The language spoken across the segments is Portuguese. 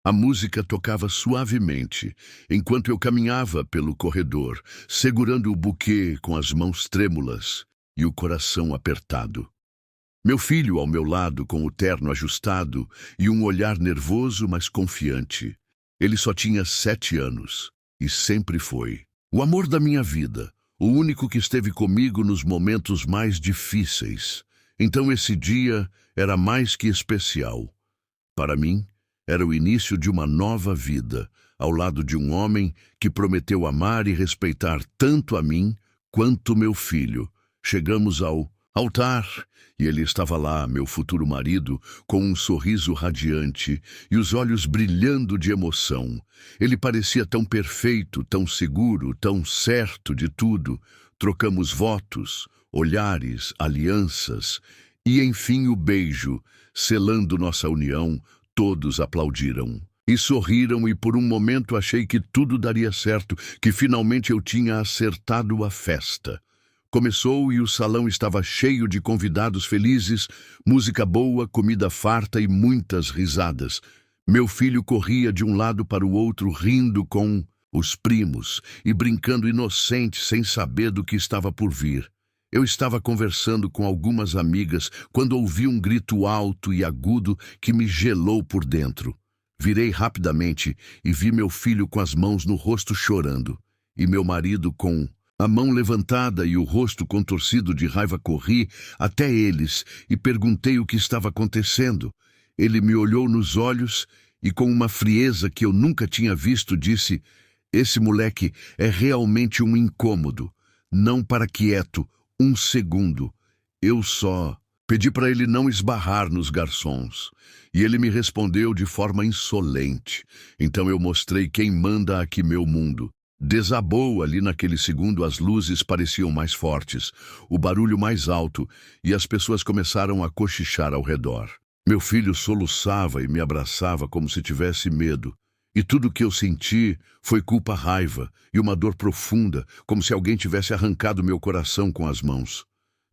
A música tocava suavemente, enquanto eu caminhava pelo corredor, segurando o buquê com as mãos trêmulas e o coração apertado. Meu filho ao meu lado com o terno ajustado e um olhar nervoso, mas confiante. Ele só tinha 7 anos, e sempre foi. O amor da minha vida, o único que esteve comigo nos momentos mais difíceis. Então esse dia era mais que especial. Para mim, era o início de uma nova vida, ao lado de um homem que prometeu amar e respeitar tanto a mim quanto meu filho. Chegamos ao altar e ele estava lá, meu futuro marido, com um sorriso radiante e os olhos brilhando de emoção. Ele parecia tão perfeito, tão seguro, tão certo de tudo. Trocamos votos, olhares, alianças e, enfim, o beijo, selando nossa união. Todos aplaudiram e sorriram, e por um momento achei que tudo daria certo, que finalmente eu tinha acertado a festa. Começou e o salão estava cheio de convidados felizes, música boa, comida farta e muitas risadas. Meu filho corria de um lado para o outro, rindo com os primos e brincando inocente, sem saber do que estava por vir. Eu estava conversando com algumas amigas quando ouvi um grito alto e agudo que me gelou por dentro. Virei rapidamente e vi meu filho com as mãos no rosto chorando, e meu marido com a mão levantada e o rosto contorcido de raiva. Corri até eles e perguntei o que estava acontecendo. Ele me olhou nos olhos e, com uma frieza que eu nunca tinha visto, disse: "Esse moleque é realmente um incômodo. Não para quieto, um segundo. Eu só pedi para ele não esbarrar nos garçons. E ele me respondeu de forma insolente. Então eu mostrei quem manda aqui meu mundo. Desabou ali naquele segundo, as luzes pareciam mais fortes, o barulho mais alto, e as pessoas começaram a cochichar ao redor. Meu filho soluçava e me abraçava como se tivesse medo. E tudo o que eu senti foi culpa, raiva e uma dor profunda, como se alguém tivesse arrancado meu coração com as mãos.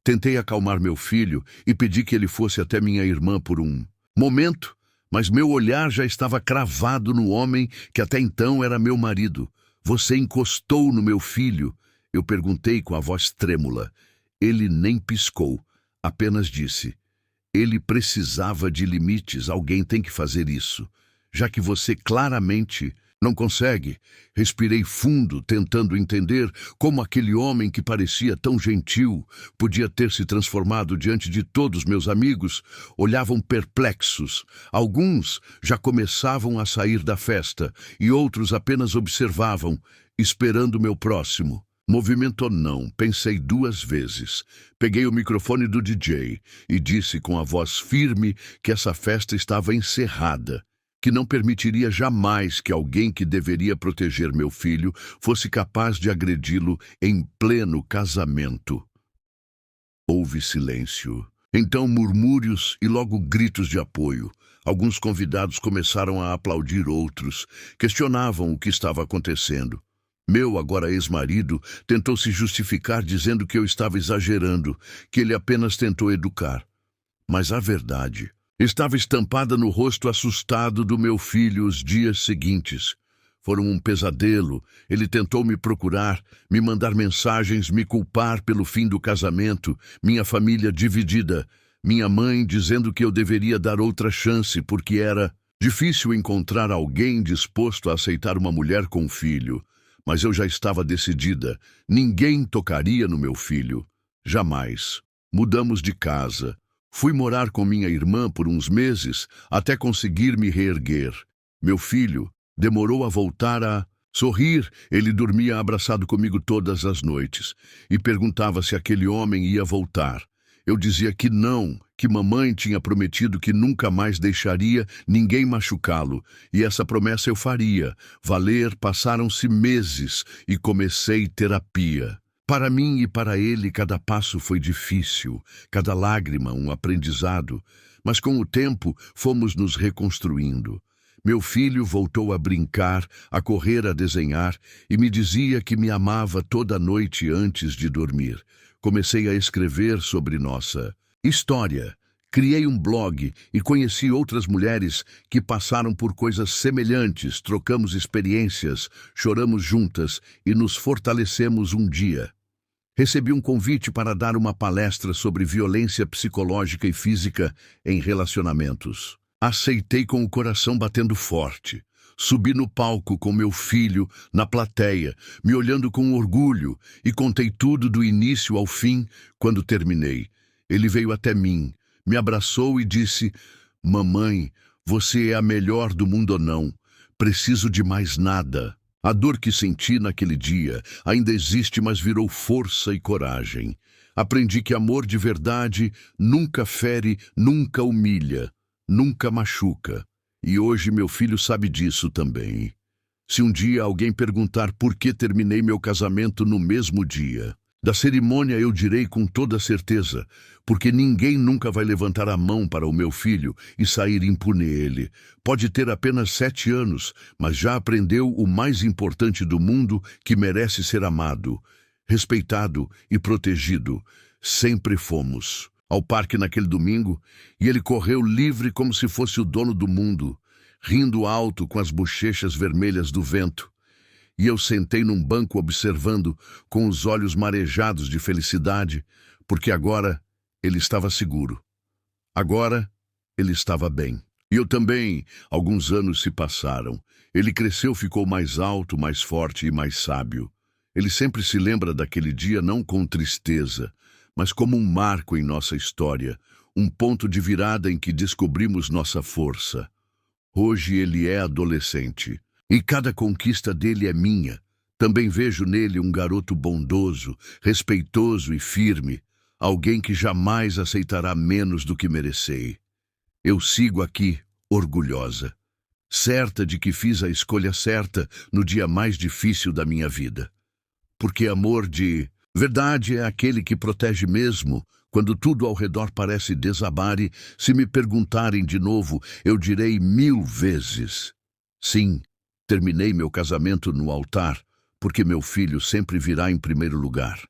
Tentei acalmar meu filho e pedi que ele fosse até minha irmã por um momento, mas meu olhar já estava cravado no homem que até então era meu marido. "Você encostou no meu filho?" Eu perguntei com a voz trêmula. Ele nem piscou, apenas disse: "Ele precisava de limites, alguém tem que fazer isso. Já que você claramente não consegue." Respirei fundo, tentando entender como aquele homem que parecia tão gentil podia ter se transformado diante de todos meus amigos. Olhavam perplexos. Alguns já começavam a sair da festa e outros apenas observavam, esperando meu próximo movimento ou não. Pensei 2 vezes. Peguei o microfone do DJ e disse com a voz firme que essa festa estava encerrada, que não permitiria jamais que alguém que deveria proteger meu filho fosse capaz de agredi-lo em pleno casamento. Houve silêncio. Então murmúrios e logo gritos de apoio. Alguns convidados começaram a aplaudir, outros questionavam o que estava acontecendo. Meu agora ex-marido tentou se justificar dizendo que eu estava exagerando, que ele apenas tentou educar. Mas a verdade estava estampada no rosto assustado do meu filho. Os dias seguintes foram um pesadelo. Ele tentou me procurar, me mandar mensagens, me culpar pelo fim do casamento, minha família dividida, minha mãe dizendo que eu deveria dar outra chance porque era difícil encontrar alguém disposto a aceitar uma mulher com filho. Mas eu já estava decidida. Ninguém tocaria no meu filho. Jamais. Mudamos de casa. Fui morar com minha irmã por uns meses até conseguir me reerguer. Meu filho demorou a voltar a sorrir. Ele dormia abraçado comigo todas as noites e perguntava se aquele homem ia voltar. Eu dizia que não, que mamãe tinha prometido que nunca mais deixaria ninguém machucá-lo, e essa promessa eu faria valer. Passaram-se meses e comecei terapia. Para mim e para ele, cada passo foi difícil, cada lágrima um aprendizado, mas com o tempo fomos nos reconstruindo. Meu filho voltou a brincar, a correr, a desenhar, e me dizia que me amava toda noite antes de dormir. Comecei a escrever sobre nossa história, Criei um blog e conheci outras mulheres que passaram por coisas semelhantes, trocamos experiências, choramos juntas e nos fortalecemos um dia. Recebi um convite para dar uma palestra sobre violência psicológica e física em relacionamentos. Aceitei com o coração batendo forte. Subi no palco com meu filho, na plateia, me olhando com orgulho, e contei tudo do início ao fim. Quando terminei, ele veio até mim, me abraçou e disse: "Mamãe, você é a melhor do mundo ou não? Preciso de mais nada." A dor que senti naquele dia ainda existe, mas virou força e coragem. Aprendi que amor de verdade nunca fere, nunca humilha, nunca machuca. E hoje meu filho sabe disso também. Se um dia alguém perguntar por que terminei meu casamento no mesmo dia da cerimônia, eu direi com toda certeza: porque ninguém nunca vai levantar a mão para o meu filho e sair impune ele. Pode ter apenas 7 anos, mas já aprendeu o mais importante do mundo, que merece ser amado, respeitado e protegido. Sempre fomos ao parque naquele domingo e ele correu livre como se fosse o dono do mundo, rindo alto com as bochechas vermelhas do vento. E eu sentei num banco observando, com os olhos marejados de felicidade, porque agora ele estava seguro. Agora ele estava bem. E eu também. Alguns anos se passaram. Ele cresceu, ficou mais alto, mais forte e mais sábio. Ele sempre se lembra daquele dia não com tristeza, mas como um marco em nossa história, um ponto de virada em que descobrimos nossa força. Hoje ele é adolescente. E cada conquista dele é minha. Também vejo nele um garoto bondoso, respeitoso e firme, alguém que jamais aceitará menos do que merecei. Eu sigo aqui, orgulhosa, certa de que fiz a escolha certa no dia mais difícil da minha vida. Porque amor de verdade é aquele que protege mesmo quando tudo ao redor parece desabar, e se me perguntarem de novo, eu direi 1000 vezes: sim. Terminei meu casamento no altar, porque meu filho sempre virá em primeiro lugar.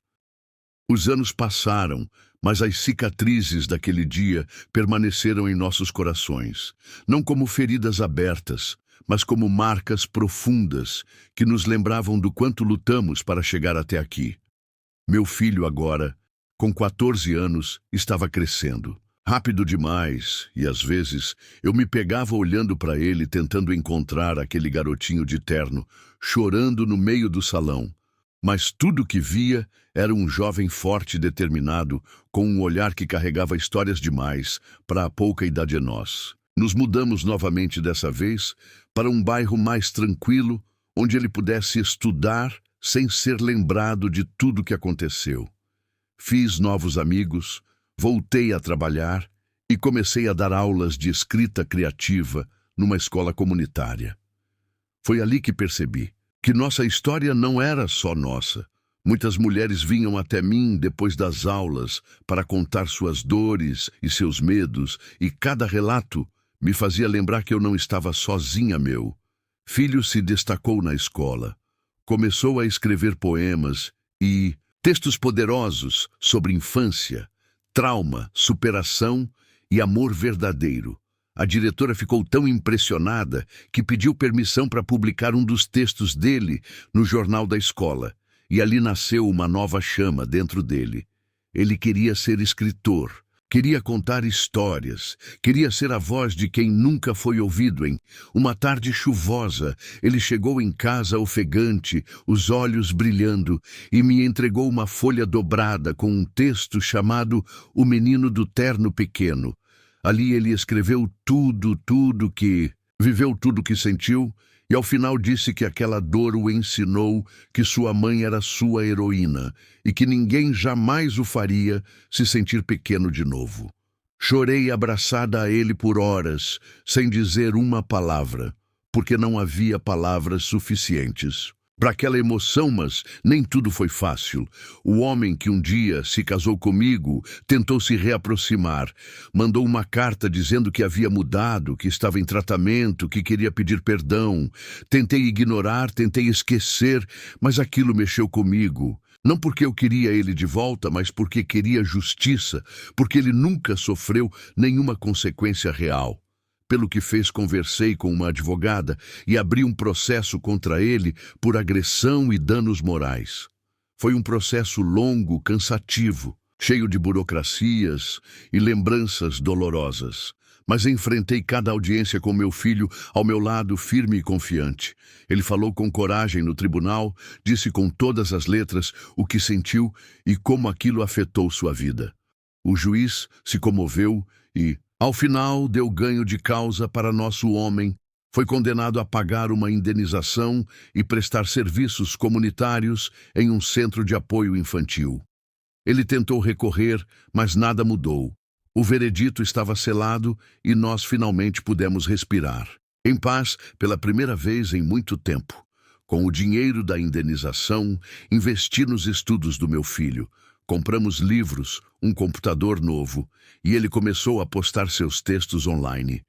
Os anos passaram, mas as cicatrizes daquele dia permaneceram em nossos corações, não como feridas abertas, mas como marcas profundas que nos lembravam do quanto lutamos para chegar até aqui. Meu filho agora, com 14 anos, estava crescendo. Rápido demais, e às vezes eu me pegava olhando para ele, tentando encontrar aquele garotinho de terno, chorando no meio do salão. Mas tudo que via era um jovem forte e determinado, com um olhar que carregava histórias demais para a pouca idade de nós. Nos mudamos novamente dessa vez para um bairro mais tranquilo, onde ele pudesse estudar sem ser lembrado de tudo que aconteceu. Fiz novos amigos, voltei a trabalhar e comecei a dar aulas de escrita criativa numa escola comunitária. Foi ali que percebi que nossa história não era só nossa. Muitas mulheres vinham até mim depois das aulas para contar suas dores e seus medos, e cada relato me fazia lembrar que eu não estava sozinha. Meu filho se destacou na escola, começou a escrever poemas e textos poderosos sobre infância, trauma, superação e amor verdadeiro. A diretora ficou tão impressionada que pediu permissão para publicar um dos textos dele no jornal da escola, e ali nasceu uma nova chama dentro dele. Ele queria ser escritor, queria contar histórias, queria ser a voz de quem nunca foi ouvido. Em uma tarde chuvosa, ele chegou em casa ofegante, os olhos brilhando, e me entregou uma folha dobrada com um texto chamado O Menino do Terno Pequeno. Ali ele escreveu tudo que viveu, tudo que sentiu, e ao final disse que aquela dor o ensinou que sua mãe era sua heroína e que ninguém jamais o faria se sentir pequeno de novo. Chorei abraçada a ele por horas, sem dizer uma palavra, porque não havia palavras suficientes para aquela emoção, mas nem tudo foi fácil. O homem que um dia se casou comigo tentou se reaproximar, mandou uma carta dizendo que havia mudado, que estava em tratamento, que queria pedir perdão. Tentei ignorar, tentei esquecer, mas aquilo mexeu comigo. Não porque eu queria ele de volta, mas porque queria justiça, porque ele nunca sofreu nenhuma consequência real. Pelo que fez, conversei com uma advogada e abri um processo contra ele por agressão e danos morais. Foi um processo longo, cansativo, cheio de burocracias e lembranças dolorosas. Mas enfrentei cada audiência com meu filho ao meu lado, firme e confiante. Ele falou com coragem no tribunal, disse com todas as letras o que sentiu e como aquilo afetou sua vida. O juiz se comoveu e, ao final, deu ganho de causa para nosso homem. Foi condenado a pagar uma indenização e prestar serviços comunitários em um centro de apoio infantil. Ele tentou recorrer, mas nada mudou. O veredito estava selado e nós finalmente pudemos respirar, em paz pela primeira vez em muito tempo. Com o dinheiro da indenização, investi nos estudos do meu filho. Compramos livros, um computador novo, e ele começou a postar seus textos online.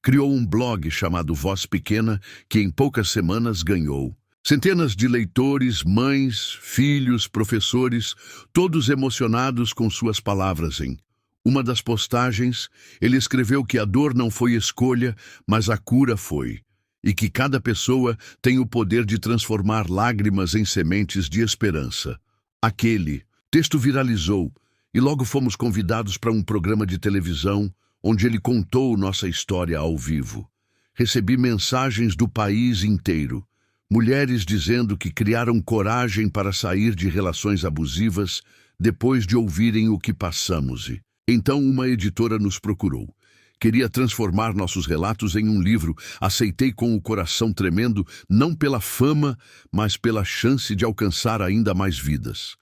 Criou um blog chamado Voz Pequena, que em poucas semanas ganhou centenas de leitores, mães, filhos, professores, todos emocionados com suas palavras em uma das postagens, ele escreveu que a dor não foi escolha, mas a cura foi, e que cada pessoa tem o poder de transformar lágrimas em sementes de esperança. Aquele texto viralizou, e logo fomos convidados para um programa de televisão, onde ele contou nossa história ao vivo. Recebi mensagens do país inteiro, mulheres dizendo que criaram coragem para sair de relações abusivas depois de ouvirem o que passamos. Então uma editora nos procurou. Queria transformar nossos relatos em um livro. Aceitei com o coração tremendo, não pela fama, mas pela chance de alcançar ainda mais vidas.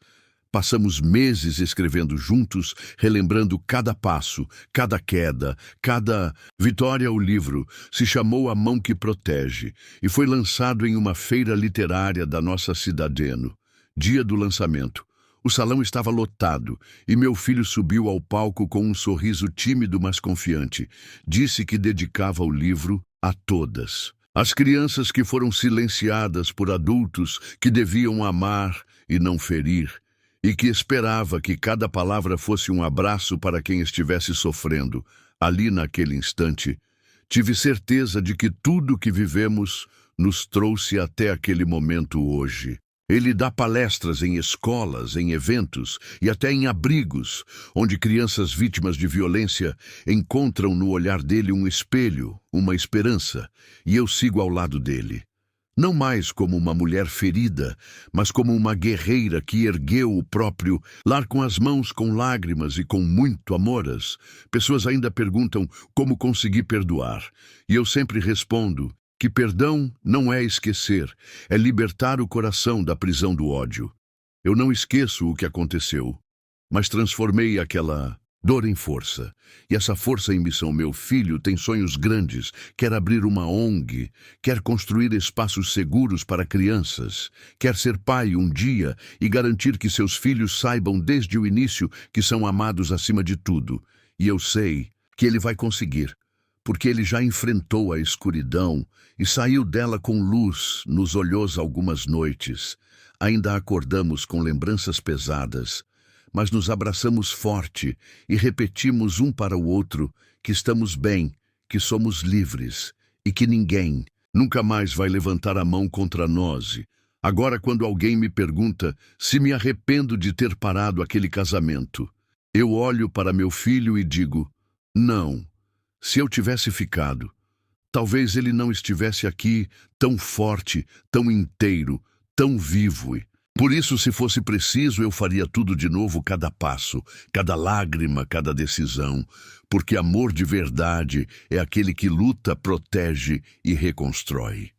Passamos meses escrevendo juntos, relembrando cada passo, cada queda, cada vitória. O livro se chamou A Mão que Protege e foi lançado em uma feira literária da nossa cidadeno. Dia do lançamento. O salão estava lotado e meu filho subiu ao palco com um sorriso tímido, mas confiante. Disse que dedicava o livro a todas. As crianças que foram silenciadas por adultos que deviam amar e não ferir, e que esperava que cada palavra fosse um abraço para quem estivesse sofrendo. Ali, naquele instante, tive certeza de que tudo que vivemos nos trouxe até aquele momento hoje. Ele dá palestras em escolas, em eventos e até em abrigos, onde crianças vítimas de violência encontram no olhar dele um espelho, uma esperança, e eu sigo ao lado dele. Não mais como uma mulher ferida, mas como uma guerreira que ergueu o próprio lar com as mãos com lágrimas e com muito amoras. Pessoas ainda perguntam como consegui perdoar, e eu sempre respondo que perdão não é esquecer, é libertar o coração da prisão do ódio. Eu não esqueço o que aconteceu, mas transformei aquela dor em força. E essa força em missão. Meu filho tem sonhos grandes, quer abrir uma ONG, quer construir espaços seguros para crianças, quer ser pai um dia e garantir que seus filhos saibam desde o início que são amados acima de tudo. E eu sei que ele vai conseguir, porque ele já enfrentou a escuridão e saiu dela com luz nos olhos algumas noites. Ainda acordamos com lembranças pesadas, mas nos abraçamos forte e repetimos um para o outro que estamos bem, que somos livres e que ninguém nunca mais vai levantar a mão contra nós. Agora, quando alguém me pergunta se me arrependo de ter parado aquele casamento, eu olho para meu filho e digo, não. Se eu tivesse ficado, talvez ele não estivesse aqui tão forte, tão inteiro, tão vivo. Por isso, se fosse preciso, eu faria tudo de novo, cada passo, cada lágrima, cada decisão, porque amor de verdade é aquele que luta, protege e reconstrói.